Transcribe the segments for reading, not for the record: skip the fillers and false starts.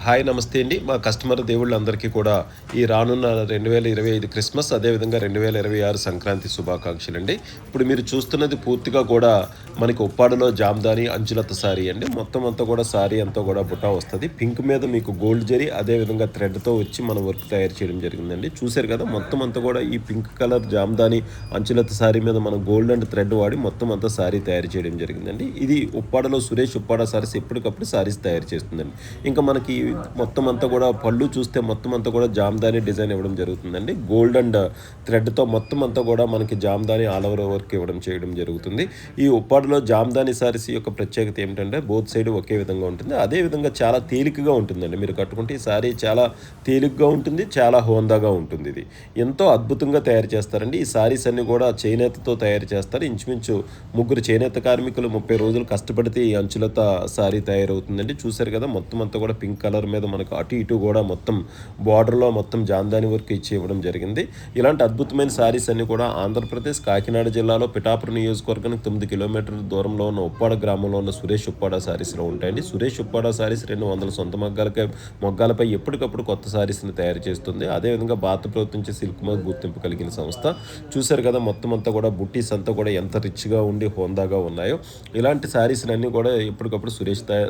Hi నమస్తే అండి. మా కస్టమర్ దేవుళ్ళందరికీ కూడా ఈ రానున్న 2025 క్రిస్మస్, అదేవిధంగా 2026 సంక్రాంతి శుభాకాంక్షలండి. ఇప్పుడు మీరు చూస్తున్నది పూర్తిగా కూడా మనకి ఉప్పాడలో జామ్దాని అంచులత సారీ అండి. మొత్తం అంతా కూడా సారీ అంతా కూడా బుటా వస్తది. పింక్ మీద మీకు గోల్డ్ జరీ, అదేవిధంగా థ్రెడ్‌తో వచ్చి మన వర్క్ తయారు చేయడం జరిగిందండి. చూసారు కదా! మొత్తం అంతా కూడా ఈ పింక్ కలర్ జామ్దాని అంచులత సారీ మీద మనం గోల్డ్ అండ్ థ్రెడ్ వాడి మొత్తం అంతా సారీ తయారు చేయడం జరిగిందండి. ఇది ఉప్పాడలో సురేష్ ఉప్పాడ సారీస్ ఎప్పటికప్పుడు సారీస్ తయారు చేస్తుందండి. ఇంకా మనకి మొత్తం అంతా కూడా పళ్ళు చూస్తే మొత్తం అంతా కూడా జామ్దాని డిజైన్ ఇవ్వడం జరుగుతుందండి. గోల్డ్ అండ్ థ్రెడ్‌తో మొత్తం అంతా కూడా మనకి జామ్దాని ఆల్ ఓవర్ వర్క్ చేయడం జరుగుతుంది. ఈ ఉప్పాడలో జామ్దాని సారీస్ యొక్క ప్రత్యేకత ఏమిటంటే బోత్ సైడ్ ఒకే విధంగా ఉంటుంది. అదే విధంగా చాలా తేలికగా ఉంటుందండి. మీరు కట్టుకుంటే ఈ సారీ చాలా తేలికగా ఉంటుంది. చాలా హోందాగా ఉంటుంది ఇది. ఎంతో అద్భుతంగా తయారు చేస్తారండి. ఈ సారీస్ అన్నీ కూడా చేనేతతో తయారు చేస్తారు. ఇంచుమించు ముగ్గురు చేనేత కార్మికులు 30 రోజులు కష్టపడితే ఈ అంచులత సారీ తయారవుతుందండి. చూసారు కదా! మొత్తం అంతా కూడా పింక్ కలర్ మీద మనకు అటు ఇటు కూడా మొత్తం బార్డర్‌లో మొత్తం జామ్దాని వర్క్ ఇచ్చి ఇవ్వడం జరిగింది. ఇలాంటి అద్భుతమైన సారీస్ అన్నీ కూడా ఆంధ్రప్రదేశ్ కాకినాడ జిల్లాలో పిఠాపురం నియోజకవర్గానికి 9 కిలోమీటర్ల దూరంలో ఉన్న ఉప్పాడ గ్రామంలో ఉన్న సురేష్ ఉప్పాడ సారీస్‌లో ఉంటాయండి. సురేష్ ఉప్పాడ సారీస్ 200 సొంత మొగ్గాలపై ఎప్పటికప్పుడు కొత్త సారీస్‌ని తయారు చేస్తుంది. అదేవిధంగా భారత ప్రభుత్వం నుంచి సిల్క్ మార్క్ గుర్తింపు కలిగిన సంస్థ. చూసారు కదా! మొత్తం అంతా కూడా బుట్టీస్ అంతా కూడా ఎంత రిచ్‌గా ఉండి హోందాగా ఉన్నాయో. ఇలాంటి సారీస్‌లన్నీ కూడా ఎప్పటికప్పుడు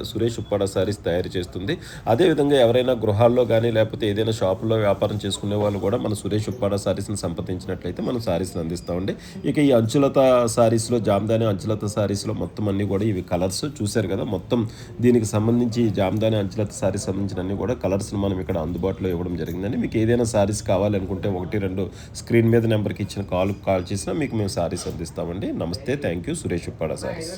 సురేష్ ఉప్పాడ సారీస్ తయారు చేస్తుంది. అదేవిధంగా ఎవరైనా గృహాల్లో కానీ లేకపోతే ఏదైనా షాపుల్లో వ్యాపారం చేసుకునే వాళ్ళు కూడా మన సురేష్ ఉప్పాడ సారీస్‌ని సంప్రదించినట్లయితే మనం సారీస్‌ని అందిస్తామండి. ఇక ఈ అంచులత సారీస్‌లో జామ్దాని అంచులత సారీస్‌లో మొత్తం అన్నీ కూడా ఇవి కలర్స్ చూసారు కదా! మొత్తం దీనికి సంబంధించి జామ్దాని అంచులత సారీస్ సంబంధించిన అన్ని కూడా కలర్స్‌ని మనం ఇక్కడ అందుబాటులో ఇవ్వడం జరిగిందండి. మీకు ఏదైనా సారీస్ కావాలనుకుంటే 1, 2 స్క్రీన్ మీద నెంబర్‌కి ఇచ్చిన కాల్ చేసినా మీకు మేము సారీస్ అందిస్తామండి. నమస్తే. Thank you. సురేష్ ఉప్పాడ సారీస్.